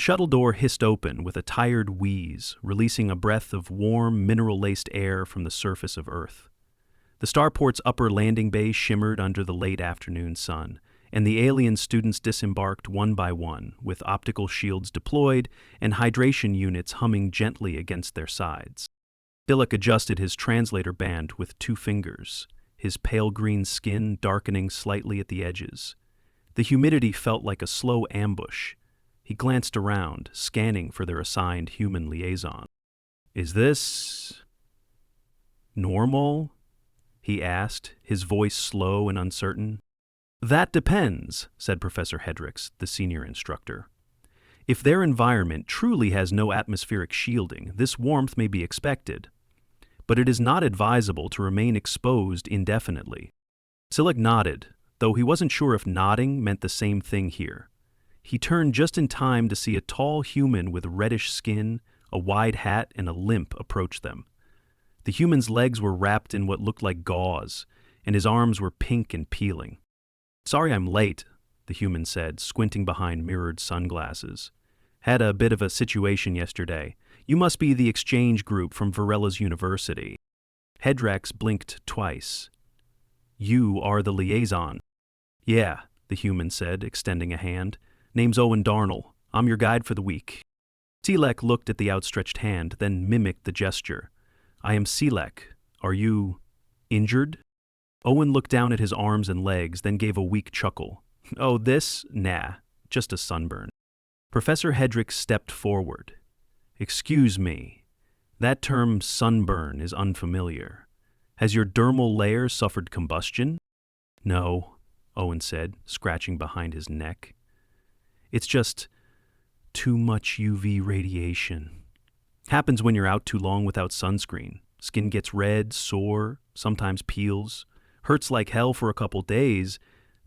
The shuttle door hissed open with a tired wheeze, releasing a breath of warm, mineral-laced air from the surface of Earth. The starport's upper landing bay shimmered under the late afternoon sun, and the alien students disembarked one by one, with optical shields deployed and hydration units humming gently against their sides. Dilek adjusted his translator band with 2 fingers, his pale green skin darkening slightly at the edges. The humidity felt like a slow ambush. He glanced around, scanning for their assigned human liaison. "Is this normal?" he asked, his voice slow and uncertain. "That depends," said Professor Hedricks, the senior instructor. "If their environment truly has no atmospheric shielding, this warmth may be expected. But it is not advisable to remain exposed indefinitely." Silek nodded, though he wasn't sure if nodding meant the same thing here. He turned just in time to see a tall human with reddish skin, a wide hat, and a limp approach them. The human's legs were wrapped in what looked like gauze, and his arms were pink and peeling. "Sorry I'm late," the human said, squinting behind mirrored sunglasses. "Had a bit of a situation yesterday. You must be the exchange group from Virellian University." Hedricks blinked twice. "You are the liaison." "Yeah," the human said, extending a hand. "Name's Owen Darnell. I'm your guide for the week." Silek looked at the outstretched hand, then mimicked the gesture. "I am Silek. Are you injured?" Owen looked down at his arms and legs, then gave a weak chuckle. "Oh, this? Nah, just a sunburn." Professor Hedricks stepped forward. "Excuse me. That term sunburn is unfamiliar. Has your dermal layer suffered combustion?" "No," Owen said, scratching behind his neck. "It's just too much UV radiation. Happens when you're out too long without sunscreen. Skin gets red, sore, sometimes peels. Hurts like hell for a couple days,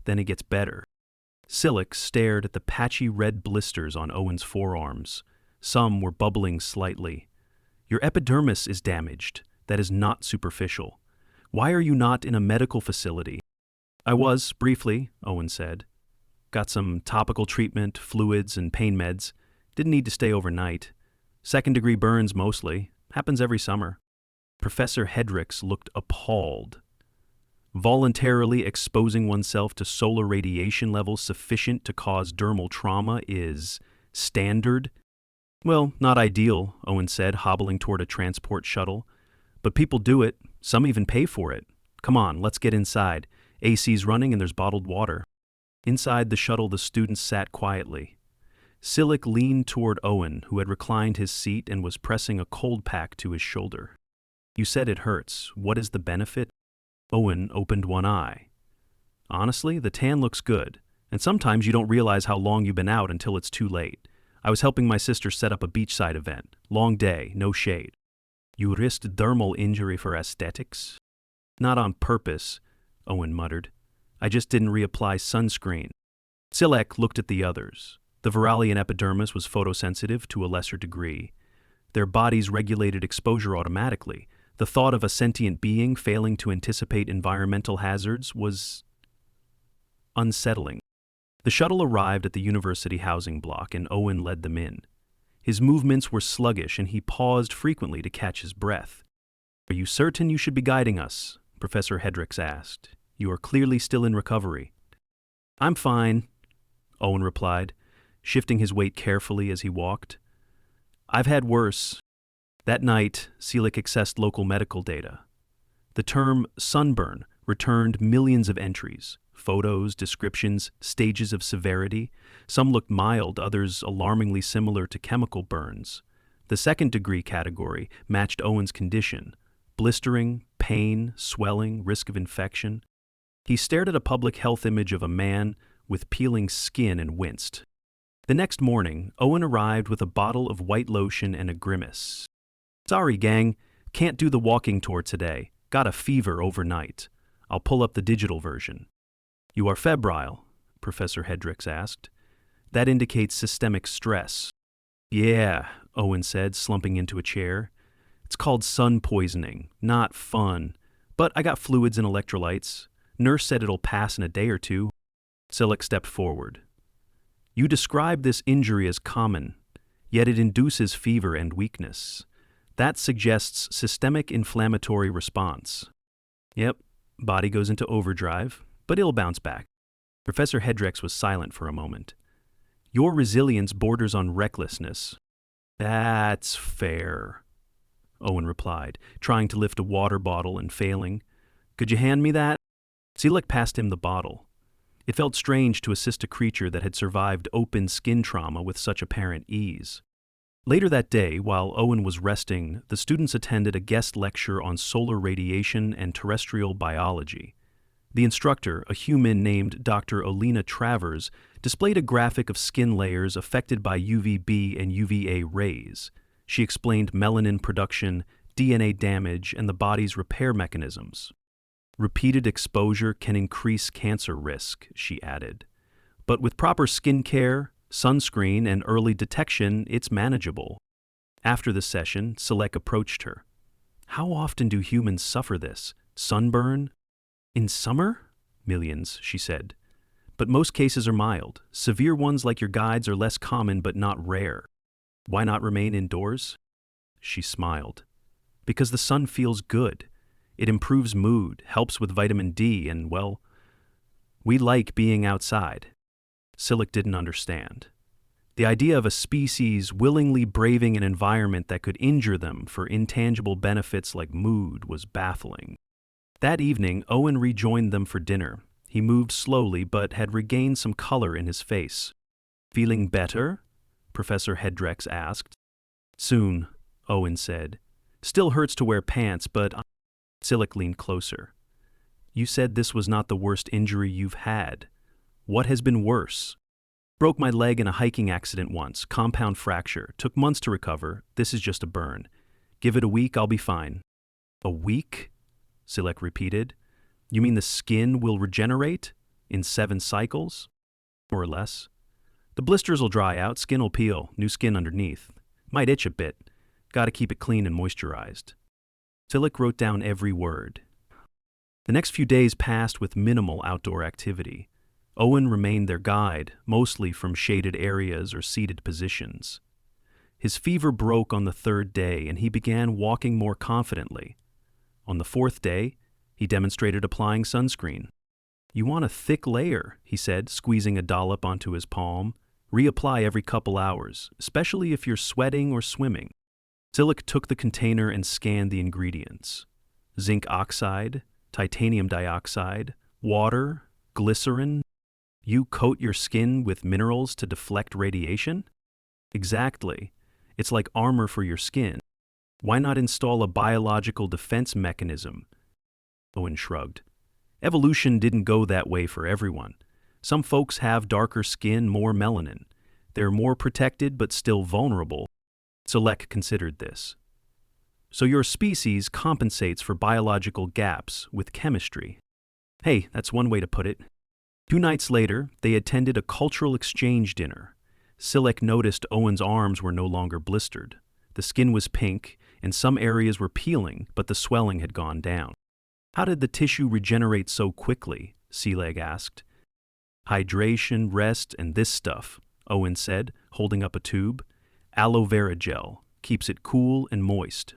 then it gets better." Silek stared at the patchy red blisters on Owen's forearms. Some were bubbling slightly. "Your epidermis is damaged. That is not superficial. Why are you not in a medical facility?" "I was, briefly," Owen said. "Got some topical treatment, fluids, and pain meds. Didn't need to stay overnight. Second-degree burns mostly. Happens every summer." Professor Hedricks looked appalled. Voluntarily exposing oneself to solar radiation levels sufficient to cause dermal trauma is standard? "Well, not ideal," Owen said, hobbling toward a transport shuttle. "But people do it. Some even pay for it. Come on, let's get inside. AC's running and there's bottled water." Inside the shuttle, the students sat quietly. Silek leaned toward Owen, who had reclined his seat and was pressing a cold pack to his shoulder. "You said it hurts. What is the benefit?" Owen opened one eye. "Honestly, the tan looks good, and sometimes you don't realize how long you've been out until it's too late. I was helping my sister set up a beachside event. Long day, no shade." "You risked dermal injury for aesthetics?" "Not on purpose," Owen muttered. "I just didn't reapply sunscreen." Silek looked at the others. The Virellian epidermis was photosensitive to a lesser degree. Their bodies regulated exposure automatically. The thought of a sentient being failing to anticipate environmental hazards was unsettling. The shuttle arrived at the university housing block, and Owen led them in. His movements were sluggish, and he paused frequently to catch his breath. "Are you certain you should be guiding us?" Professor Hedricks asked. "You are clearly still in recovery." "I'm fine," Owen replied, shifting his weight carefully as he walked. "I've had worse." That night, Silek accessed local medical data. The term sunburn returned millions of entries, photos, descriptions, stages of severity. Some looked mild, others alarmingly similar to chemical burns. The second-degree category matched Owen's condition: blistering, pain, swelling, risk of infection. He stared at a public health image of a man with peeling skin and winced. The next morning, Owen arrived with a bottle of white lotion and a grimace. "Sorry, gang. Can't do the walking tour today. Got a fever overnight. I'll pull up the digital version." "You are febrile?" Professor Hedricks asked. "That indicates systemic stress." "Yeah," Owen said, slumping into a chair. "It's called sun poisoning. Not fun. But I got fluids and electrolytes. Nurse said it'll pass in a day or two." Silek stepped forward. "You describe this injury as common. yet it induces fever and weakness. That suggests systemic inflammatory response. Yep, body goes into overdrive, but it'll bounce back. Professor Hedrex was silent for a moment. Your resilience borders on recklessness. That's fair, Owen replied, trying to lift a water bottle and failing. Could you hand me that? Selek passed him the bottle. It felt strange to assist a creature that had survived open skin trauma with such apparent ease. Later that day, while Owen was resting, the students attended a guest lecture on solar radiation and terrestrial biology. The instructor, a human named Dr. Olena Travers, displayed a graphic of skin layers affected by UVB and UVA rays. She explained melanin production, DNA damage, and the body's repair mechanisms. Repeated exposure can increase cancer risk, she added. But with proper skin care, sunscreen, and early detection, it's manageable. After the session, Selek approached her. How often do humans suffer this? Sunburn? In summer? Millions, she said. But most cases are mild. Severe ones like your guides are less common but not rare. Why not remain indoors? She smiled. Because the sun feels good. It improves mood, helps with vitamin D, and, well, we like being outside. Selek didn't understand. The idea of a species willingly braving an environment that could injure them for intangible benefits like mood was baffling. That evening, Owen rejoined them for dinner. He moved slowly but had regained some color in his face. Feeling better? Professor Hedrex asked. Soon, Owen said. Still hurts to wear pants, but... Selek leaned closer. You said this was not the worst injury you've had. What has been worse? Broke my leg in a hiking accident once, compound fracture. Took months to recover. This is just a burn. Give it a week, I'll be fine. A week? Selek repeated. You mean the skin will regenerate? In 7 cycles? More or less. The blisters will dry out, skin will peel, new skin underneath. Might itch a bit. Gotta keep it clean and moisturized. Selek wrote down every word. The next few days passed with minimal outdoor activity. Owen remained their guide, mostly from shaded areas or seated positions. His fever broke on the 3rd day, and he began walking more confidently. On the 4th day, he demonstrated applying sunscreen. You want a thick layer, he said, squeezing a dollop onto his palm. Reapply every couple hours, especially if you're sweating or swimming. Selek took the container and scanned the ingredients. Zinc oxide, titanium dioxide, water, glycerin. You coat your skin with minerals to deflect radiation? Exactly. It's like armor for your skin. Why not install a biological defense mechanism? Owen shrugged. Evolution didn't go that way for everyone. Some folks have darker skin, more melanin. They're more protected but still vulnerable. Selek considered this. So your species compensates for biological gaps with chemistry. Hey, that's one way to put it. 2 nights later, they attended a cultural exchange dinner. Selek noticed Owen's arms were no longer blistered. The skin was pink, and some areas were peeling, but the swelling had gone down. How did the tissue regenerate so quickly? Selek asked. Hydration, rest, and this stuff, Owen said, holding up a tube. Aloe vera gel keeps it cool and moist.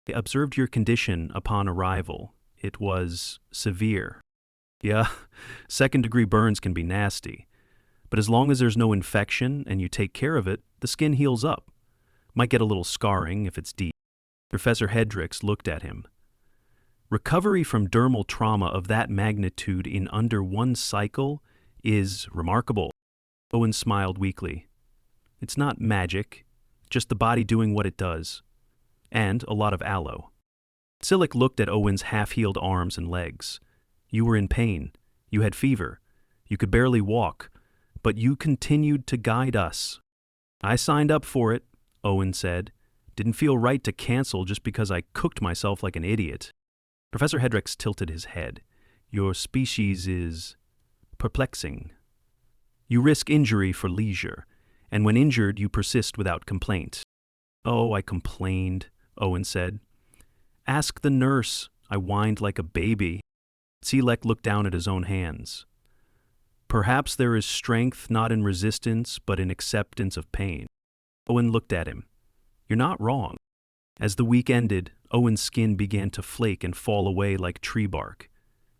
I observed your condition upon arrival. It was severe. Yeah, 2nd-degree burns can be nasty. But as long as there's no infection and you take care of it, the skin heals up. Might get a little scarring if it's deep. Professor Hedrex looked at him. Recovery from dermal trauma of that magnitude in under 1 cycle is remarkable. Owen smiled weakly. It's not magic, just the body doing what it does. And a lot of aloe. Selek looked at Owen's half-healed arms and legs. You were in pain. You had fever. You could barely walk. But you continued to guide us. I signed up for it, Owen said. Didn't feel right to cancel just because I cooked myself like an idiot. Professor Hedrex tilted his head. Your species is perplexing. You risk injury for leisure, and when injured you persist without complaint. Oh, I complained, Owen said. Ask the nurse, I whined like a baby. Selek looked down at his own hands. Perhaps there is strength not in resistance, but in acceptance of pain. Owen looked at him. You're not wrong. As the week ended, Owen's skin began to flake and fall away like tree bark.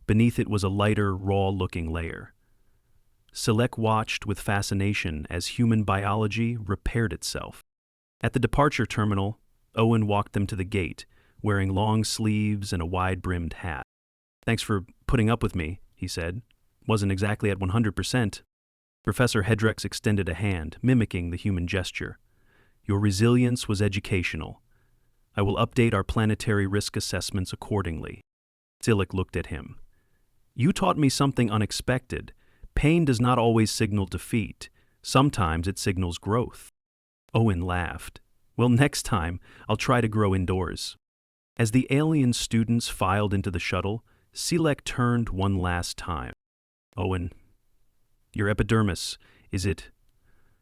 Beneath it was a lighter, raw-looking layer. Selek watched with fascination as human biology repaired itself. At the departure terminal, Owen walked them to the gate, wearing long sleeves and a wide-brimmed hat. Thanks for putting up with me, he said. Wasn't exactly at 100%. Professor Hedrex extended a hand, mimicking the human gesture. Your resilience was educational. I will update our planetary risk assessments accordingly. Tillich looked at him. You taught me something unexpected. Pain does not always signal defeat. Sometimes it signals growth. Owen laughed. Well, next time, I'll try to grow indoors. As the alien students filed into the shuttle, Selek turned one last time. Owen, your epidermis, is it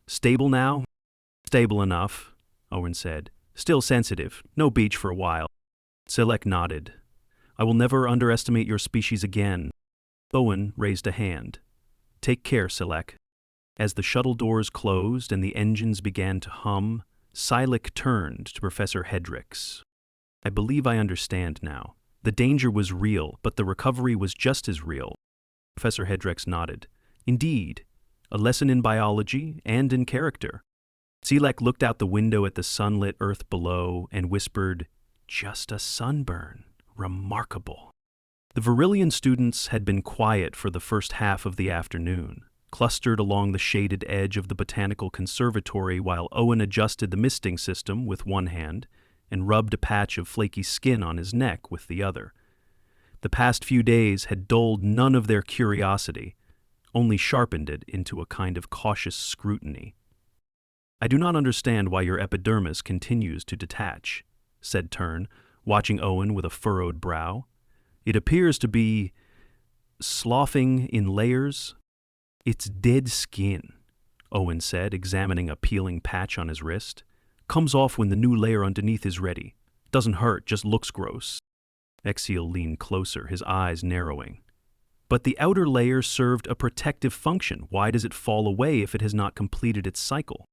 stable now? Stable enough, Owen said. Still sensitive. No beach for a while. Selek nodded. I will never underestimate your species again. Owen raised a hand. Take care, Selek. As the shuttle doors closed and the engines began to hum, Selek turned to Professor Hedrex. I believe I understand now. The danger was real, but the recovery was just as real. Professor Hedrex nodded. Indeed, a lesson in biology and in character. Selek looked out the window at the sunlit earth below and whispered, just a sunburn. Remarkable. The Virellian students had been quiet for the first half of the afternoon, clustered along the shaded edge of the botanical conservatory while Owen adjusted the misting system with one hand and rubbed a patch of flaky skin on his neck with the other. The past few days had dulled none of their curiosity, only sharpened it into a kind of cautious scrutiny. I do not understand why your epidermis continues to detach, said Tern, watching Owen with a furrowed brow. It appears to be sloughing in layers. It's dead skin, Owen said, examining a peeling patch on his wrist. Comes off when the new layer underneath is ready. Doesn't hurt, just looks gross. Vexiel leaned closer, his eyes narrowing. But the outer layer served a protective function. Why does it fall away if it has not completed its cycle?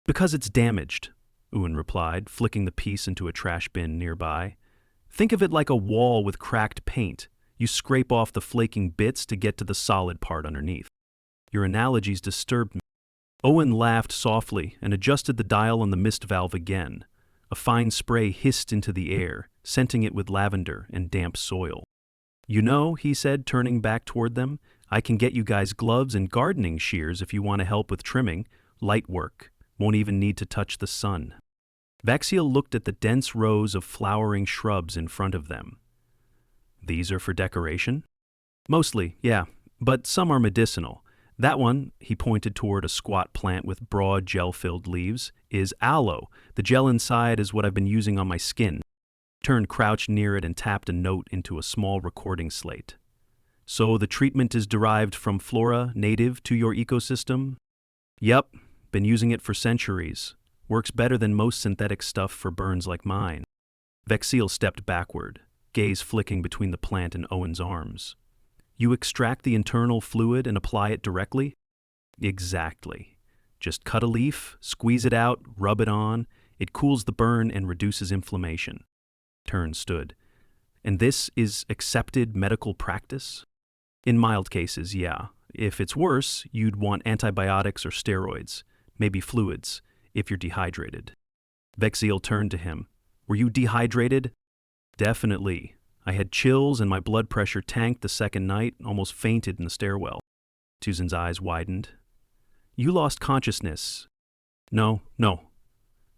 Because it's damaged, Owen replied, flicking the piece into a trash bin nearby. Think of it like a wall with cracked paint. You scrape off the flaking bits to get to the solid part underneath. Your analogies disturbed me. Owen laughed softly and adjusted the dial on the mist valve again. A fine spray hissed into the air, scenting it with lavender and damp soil. You know, he said, turning back toward them, I can get you guys gloves and gardening shears if you want to help with trimming. Light work. Won't even need to touch the sun. Vexiel looked at the dense rows of flowering shrubs in front of them. These are for decoration? Mostly, yeah, but some are medicinal. That one, he pointed toward a squat plant with broad gel-filled leaves, is aloe. The gel inside is what I've been using on my skin. Tern crouched near it and tapped a note into a small recording slate. So the treatment is derived from flora native to your ecosystem? Yep, been using it for centuries. Works better than most synthetic stuff for burns like mine. Vexiel stepped backward, gaze flicking between the plant and Owen's arms. You extract the internal fluid and apply it directly? Exactly. Just cut a leaf, squeeze it out, rub it on. It cools the burn and reduces inflammation. Tern stood. And this is accepted medical practice? In mild cases, yeah. If it's worse, you'd want antibiotics or steroids, maybe fluids, if you're dehydrated. Vexiel turned to him. Were you dehydrated? Definitely. I had chills and my blood pressure tanked the second night, almost fainted in the stairwell. Susan's eyes widened. You lost consciousness. No.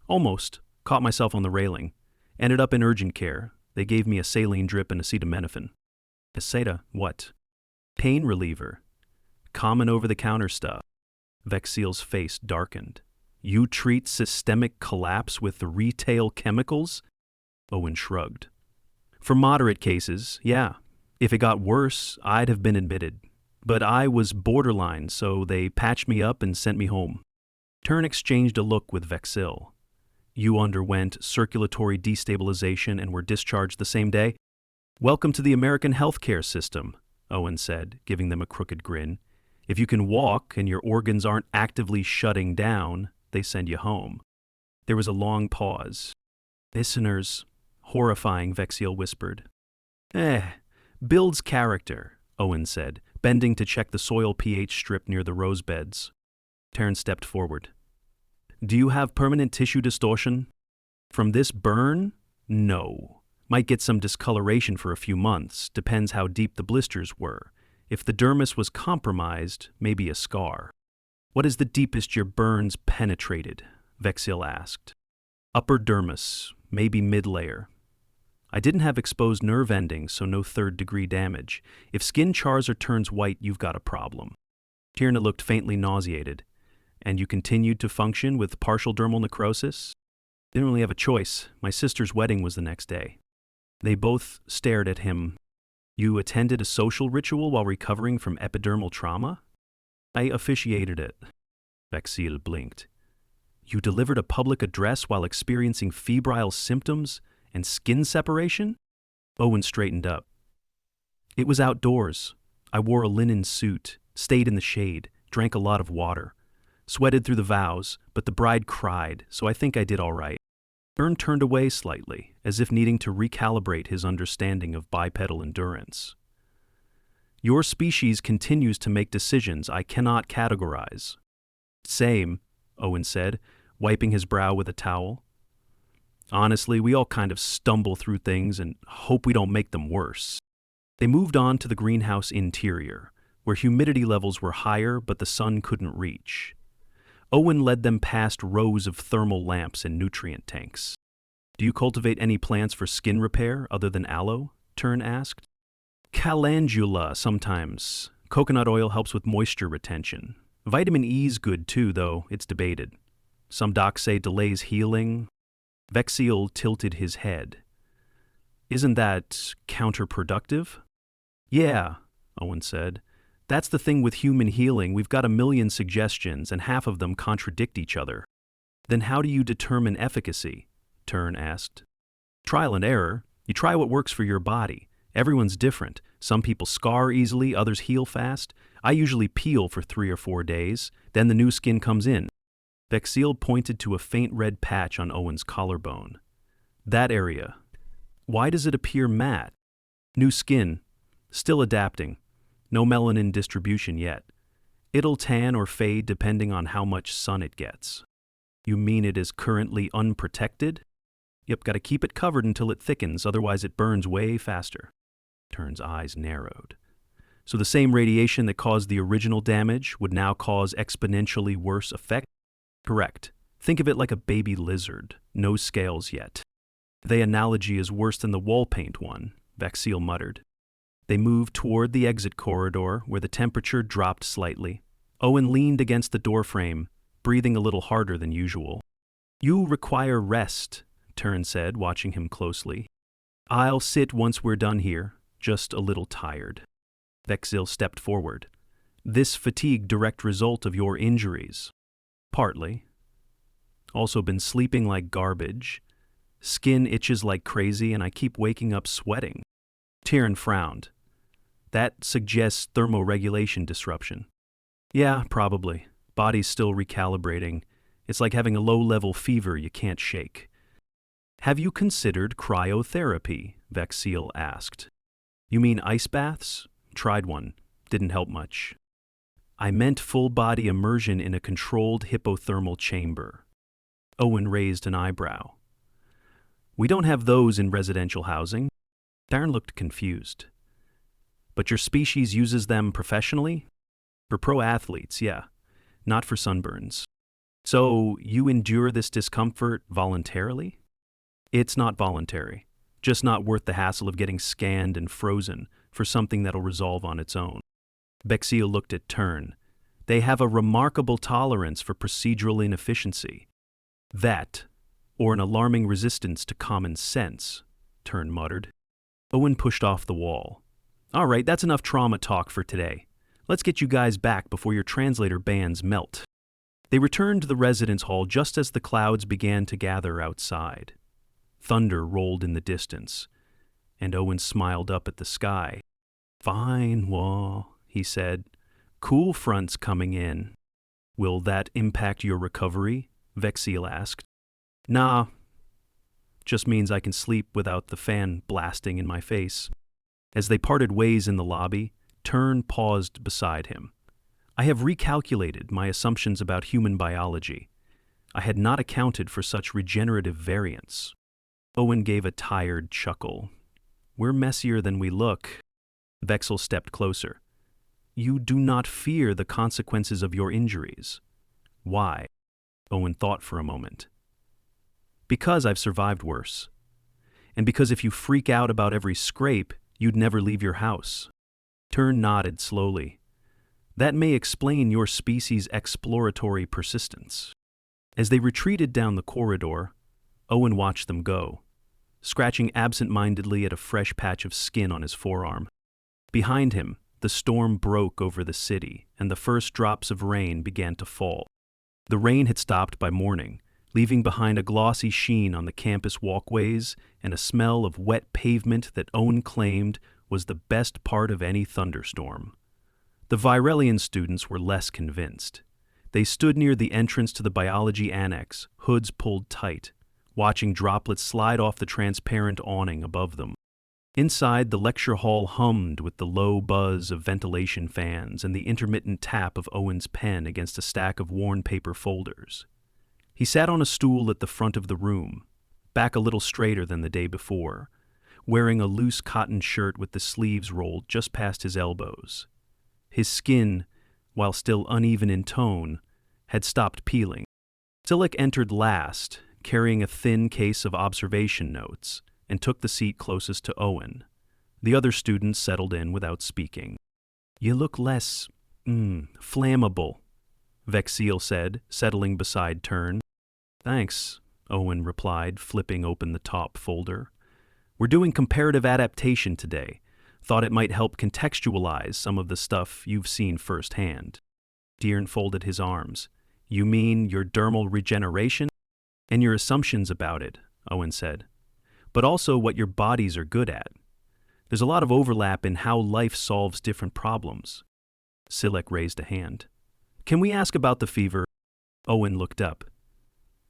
Almost. Caught myself on the railing. Ended up in urgent care. They gave me a saline drip and acetaminophen. Aceta, what? Pain reliever. Common over-the-counter stuff. Vexiel's face darkened. You treat systemic collapse with the retail chemicals? Owen shrugged. For moderate cases, yeah. If it got worse, I'd have been admitted. But I was borderline, so they patched me up and sent me home. Tern exchanged a look with Vexiel. You underwent circulatory destabilization and were discharged the same day? Welcome to the American healthcare system, Owen said, giving them a crooked grin. If you can walk and your organs aren't actively shutting down, they send you home. There was a long pause. Listeners, horrifying, Vexiel whispered. Builds character, Owen said, bending to check the soil pH strip near the rose beds. Terrence stepped forward. Do you have permanent tissue distortion? From this burn? No. Might get some discoloration for a few months, depends how deep the blisters were. If the dermis was compromised, maybe a scar. What is the deepest your burns penetrated? Vexiel asked. Upper dermis, maybe mid-layer. I didn't have exposed nerve endings, so no third-degree damage. If skin chars or turns white, you've got a problem. Tierna looked faintly nauseated. And you continued to function with partial dermal necrosis? Didn't really have a choice. My sister's wedding was the next day. They both stared at him. You attended a social ritual while recovering from epidermal trauma? I officiated it. Vexiel blinked. You delivered a public address while experiencing febrile symptoms and skin separation? Owen straightened up. It was outdoors. I wore a linen suit, stayed in the shade, drank a lot of water. Sweated through the vows, but the bride cried, so I think I did all right. Byrne turned away slightly, as if needing to recalibrate his understanding of bipedal endurance. Your species continues to make decisions I cannot categorize. Same, Owen said, wiping his brow with a towel. Honestly, we all kind of stumble through things and hope we don't make them worse. They moved on to the greenhouse interior, where humidity levels were higher but the sun couldn't reach. Owen led them past rows of thermal lamps and nutrient tanks. Do you cultivate any plants for skin repair other than aloe? Tern asked. Calendula sometimes. Coconut oil helps with moisture retention. Vitamin E's good too, though it's debated. Some docs say delays healing. Vexiel tilted his head. Isn't that counterproductive? Yeah, Owen said. That's the thing with human healing, we've got a million suggestions and half of them contradict each other. Then how do you determine efficacy? Tern asked. Trial and error. You try what works for your body. Everyone's different. Some people scar easily, others heal fast. I usually peel for 3 or 4 days, then the new skin comes in. Vexiel pointed to a faint red patch on Owen's collarbone. That area. Why does it appear matte? New skin. Still adapting. No melanin distribution yet. It'll tan or fade depending on how much sun it gets. You mean it is currently unprotected? Yep, gotta keep it covered until it thickens, otherwise it burns way faster. Tern's eyes narrowed. So the same radiation that caused the original damage would now cause exponentially worse effect? Correct. Think of it like a baby lizard. No scales yet. The analogy is worse than the wall paint one, Vexiel muttered. They moved toward the exit corridor, where the temperature dropped slightly. Owen leaned against the doorframe, breathing a little harder than usual. You require rest, Tern said, watching him closely. I'll sit once we're done here, just a little tired. Vexiel stepped forward. This fatigue direct result of your injuries? Partly. Also been sleeping like garbage. Skin itches like crazy and I keep waking up sweating. Tern frowned. That suggests thermoregulation disruption. Yeah, probably. Body's still recalibrating. It's like having a low-level fever you can't shake. Have you considered cryotherapy? Vexiel asked. You mean ice baths? Tried one. Didn't help much. I meant full-body immersion in a controlled hypothermal chamber. Owen raised an eyebrow. We don't have those in residential housing. Darren looked confused. But your species uses them professionally? For pro athletes, yeah. Not for sunburns. So you endure this discomfort voluntarily? It's not voluntary. Just not worth the hassle of getting scanned and frozen for something that'll resolve on its own. Vexiel looked at Tern. They have a remarkable tolerance for procedural inefficiency. That, or an alarming resistance to common sense, Tern muttered. Owen pushed off the wall. All right, that's enough trauma talk for today. Let's get you guys back before your translator bands melt. They returned to the residence hall just as the clouds began to gather outside. Thunder rolled in the distance, and Owen smiled up at the sky. Fine, Wall, he said. Cool fronts coming in. Will that impact your recovery? Vexiel asked. Nah, just means I can sleep without the fan blasting in my face. As they parted ways in the lobby, Tern paused beside him. I have recalculated my assumptions about human biology. I had not accounted for such regenerative variance. Owen gave a tired chuckle. We're messier than we look. Vexil stepped closer. You do not fear the consequences of your injuries. Why? Owen thought for a moment. Because I've survived worse. And because if you freak out about every scrape, you'd never leave your house. Tern nodded slowly. That may explain your species' exploratory persistence. As they retreated down the corridor, Owen watched them go, scratching absent-mindedly at a fresh patch of skin on his forearm. Behind him, the storm broke over the city, and the first drops of rain began to fall. The rain had stopped by morning, leaving behind a glossy sheen on the campus walkways and a smell of wet pavement that Owen claimed was the best part of any thunderstorm. The Virellian students were less convinced. They stood near the entrance to the biology annex, hoods pulled tight, watching droplets slide off the transparent awning above them. Inside, the lecture hall hummed with the low buzz of ventilation fans and the intermittent tap of Owen's pen against a stack of worn paper folders. He sat on a stool at the front of the room, back a little straighter than the day before, wearing a loose cotton shirt with the sleeves rolled just past his elbows. His skin, while still uneven in tone, had stopped peeling. Silic entered last, carrying a thin case of observation notes, and took the seat closest to Owen. The other students settled in without speaking. You look less, flammable, Vexil said, settling beside Tern. Thanks, Owen replied, flipping open the top folder. We're doing comparative adaptation today. Thought it might help contextualize some of the stuff you've seen firsthand. Deern folded his arms. You mean your dermal regeneration? And your assumptions about it, Owen said. But also what your bodies are good at. There's a lot of overlap in how life solves different problems. Silic raised a hand. Can we ask about the fever? Owen looked up.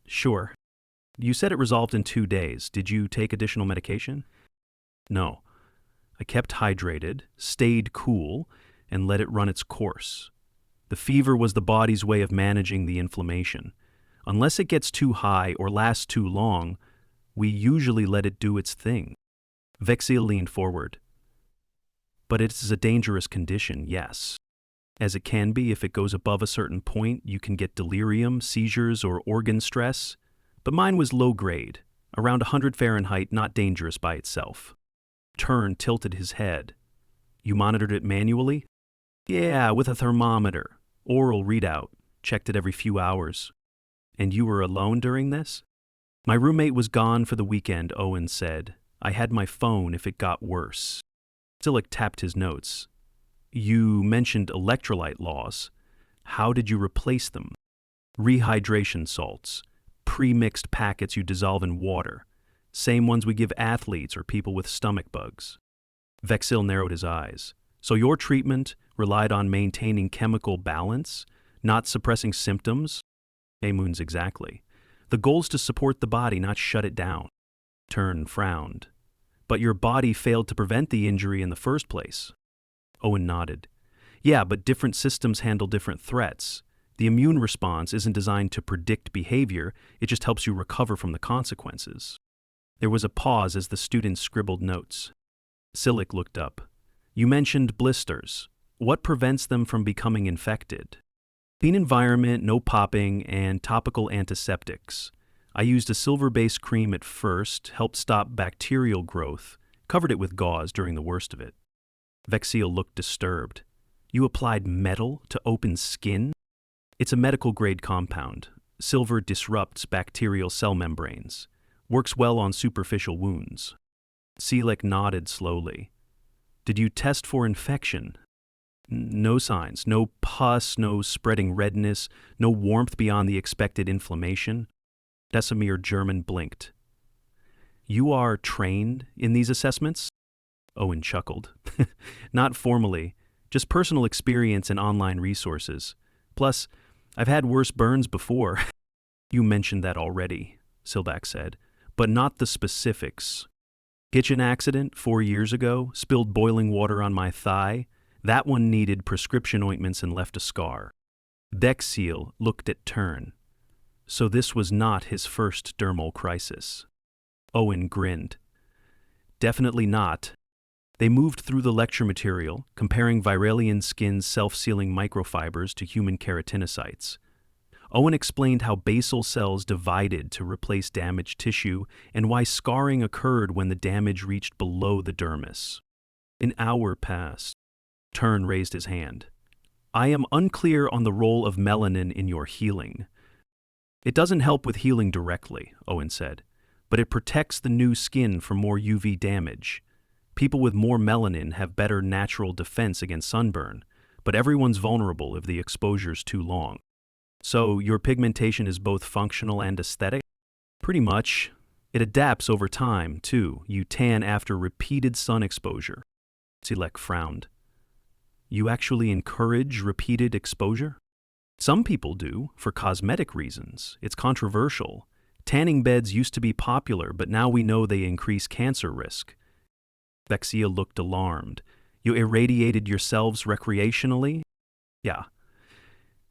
Sure. You said it resolved in 2 days. Did you take additional medication? No. I kept hydrated, stayed cool, and let it run its course. The fever was the body's way of managing the inflammation. Unless it gets too high or lasts too long, we usually let it do its thing. Vexil leaned forward. But it's a dangerous condition, yes. As it can be if it goes above a certain point, you can get delirium, seizures, or organ stress. But mine was low grade, around 100 Fahrenheit, not dangerous by itself. Tern tilted his head. You monitored it manually? Yeah, with a thermometer. Oral readout. Checked it every few hours. And you were alone during this? My roommate was gone for the weekend, Owen said. I had my phone if it got worse. Silic tapped his notes. You mentioned electrolyte loss. How did you replace them? Rehydration salts. Pre-mixed packets you dissolve in water. Same ones we give athletes or people with stomach bugs. Vexil narrowed his eyes. So your treatment relied on maintaining chemical balance, not suppressing symptoms? Amun's exactly. The goal's to support the body, not shut it down. Tern frowned. But your body failed to prevent the injury in the first place. Owen nodded. Yeah, but different systems handle different threats. The immune response isn't designed to predict behavior, it just helps you recover from the consequences. There was a pause as the students scribbled notes. Silic looked up. You mentioned blisters. What prevents them from becoming infected? Clean environment, no popping, and topical antiseptics. I used a silver-based cream at first, helped stop bacterial growth, covered it with gauze during the worst of it. Vexil looked disturbed. You applied metal to open skin? It's a medical-grade compound. Silver disrupts bacterial cell membranes. Works well on superficial wounds. Silic nodded slowly. Did you test for infection? No signs. No pus, no spreading redness, no warmth beyond the expected inflammation. Desimir German blinked. You are trained in these assessments? Owen chuckled. Not formally, just personal experience and online resources. Plus, I've had worse burns before. You mentioned that already. Sildak said, "but not the specifics. Kitchen accident 4 years ago, spilled boiling water on my thigh. That one needed prescription ointments and left a scar." Bexil looked at Tern. So this was not his first dermal crisis. Owen grinned. "Definitely not." They moved through the lecture material, comparing Virellian skin's self-sealing microfibers to human keratinocytes. Owen explained how basal cells divided to replace damaged tissue and why scarring occurred when the damage reached below the dermis. An hour passed. Tern raised his hand. "I am unclear on the role of melanin in your healing." "It doesn't help with healing directly," Owen said, "but it protects the new skin from more UV damage. People with more melanin have better natural defense against sunburn, but everyone's vulnerable if the exposure's too long." "So your pigmentation is both functional and aesthetic?" "Pretty much. It adapts over time, too. You tan after repeated sun exposure." Silek frowned. "You actually encourage repeated exposure?" "Some people do, for cosmetic reasons. It's controversial. Tanning beds used to be popular, but now we know they increase cancer risk." Bexia looked alarmed. "You irradiated yourselves recreationally?" "Yeah.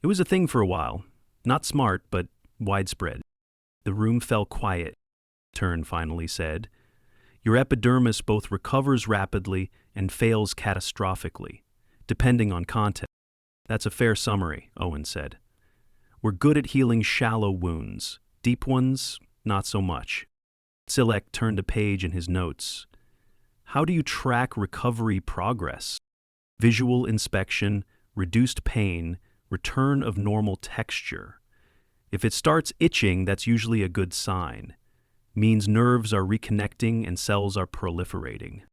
It was a thing for a while. Not smart, but widespread." The room fell quiet. Tern finally said, "Your epidermis both recovers rapidly and fails catastrophically, depending on context." "That's a fair summary," Owen said. "We're good at healing shallow wounds. Deep ones, not so much." Silek turned a page in his notes. "How do you track recovery progress?" "Visual inspection, reduced pain, return of normal texture. If it starts itching, that's usually a good sign. Means nerves are reconnecting and cells are proliferating."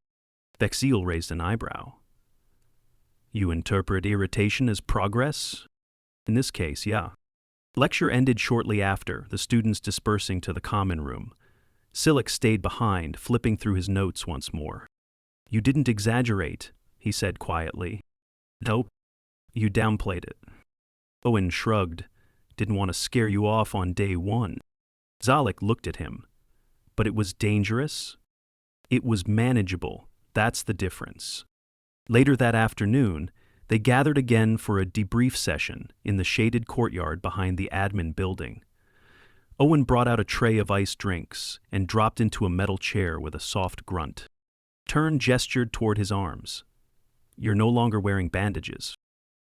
Bexil raised an eyebrow. "You interpret irritation as progress?" "In this case, yeah." Lecture ended shortly after, the students dispersing to the common room. Silek stayed behind, flipping through his notes once more. "You didn't exaggerate," he said quietly. "Nope. You downplayed it." Owen shrugged. "Didn't want to scare you off on day one." Zalek looked at him. "But it was dangerous?" "It was manageable. That's the difference." Later that afternoon, they gathered again for a debrief session in the shaded courtyard behind the admin building. Owen brought out a tray of iced drinks and dropped into a metal chair with a soft grunt. Tern gestured toward his arms. "You're no longer wearing bandages.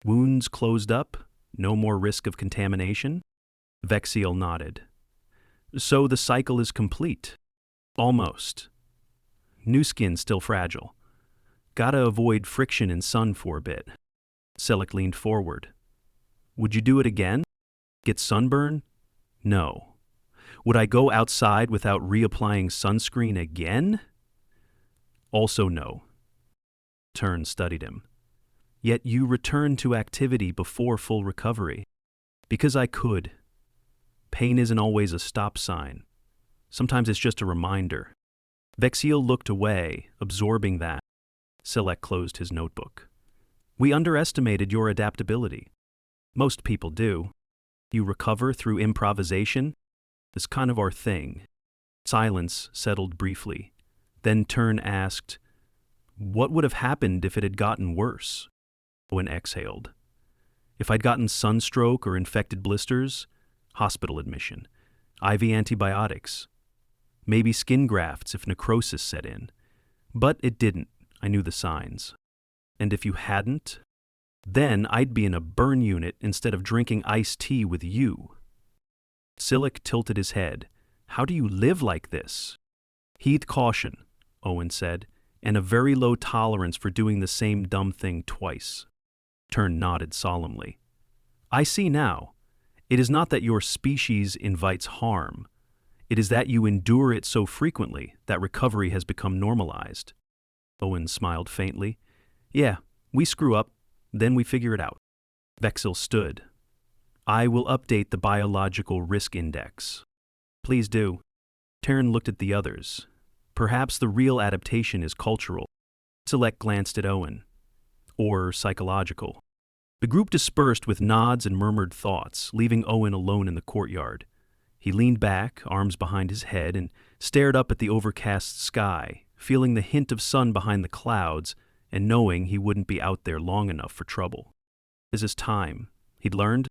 Wounds closed up? No more risk of contamination?" Vexiel nodded. "So the cycle is complete?" "Almost. New skin still fragile. Gotta avoid friction in sun for a bit." Selleck leaned forward. "Would you do it again? Get sunburn?" "No." "Would I go outside without reapplying sunscreen again?" "Also no." Tern studied him. "Yet you returned to activity before full recovery." "Because I could. Pain isn't always a stop sign. Sometimes it's just a reminder." Vexiel looked away, absorbing that. Selleck closed his notebook. "We underestimated your adaptability. Most people do. You recover through improvisation? It's kind of our thing." Silence settled briefly. Then Tern asked, "What would have happened if it had gotten worse?" Owen exhaled. "If I'd gotten sunstroke or infected blisters, hospital admission, IV antibiotics, maybe skin grafts if necrosis set in. But it didn't. I knew the signs. And if you hadn't, then I'd be in a burn unit instead of drinking iced tea with you." Silek tilted his head. "How do you live like this?" "Heed caution," Owen said, "and a very low tolerance for doing the same dumb thing twice." Tern nodded solemnly. "I see now. It is not that your species invites harm. It is that you endure it so frequently that recovery has become normalized." Owen smiled faintly. "Yeah, we screw up, then we figure it out." Vexiel stood. "I will update the biological risk index." "Please do." Tern looked at the others. "Perhaps the real adaptation is cultural." Select glanced at Owen. "Or psychological." The group dispersed with nods and murmured thoughts, leaving Owen alone in the courtyard. He leaned back, arms behind his head, and stared up at the overcast sky, feeling the hint of sun behind the clouds and knowing he wouldn't be out there long enough for trouble. This is time. He'd learned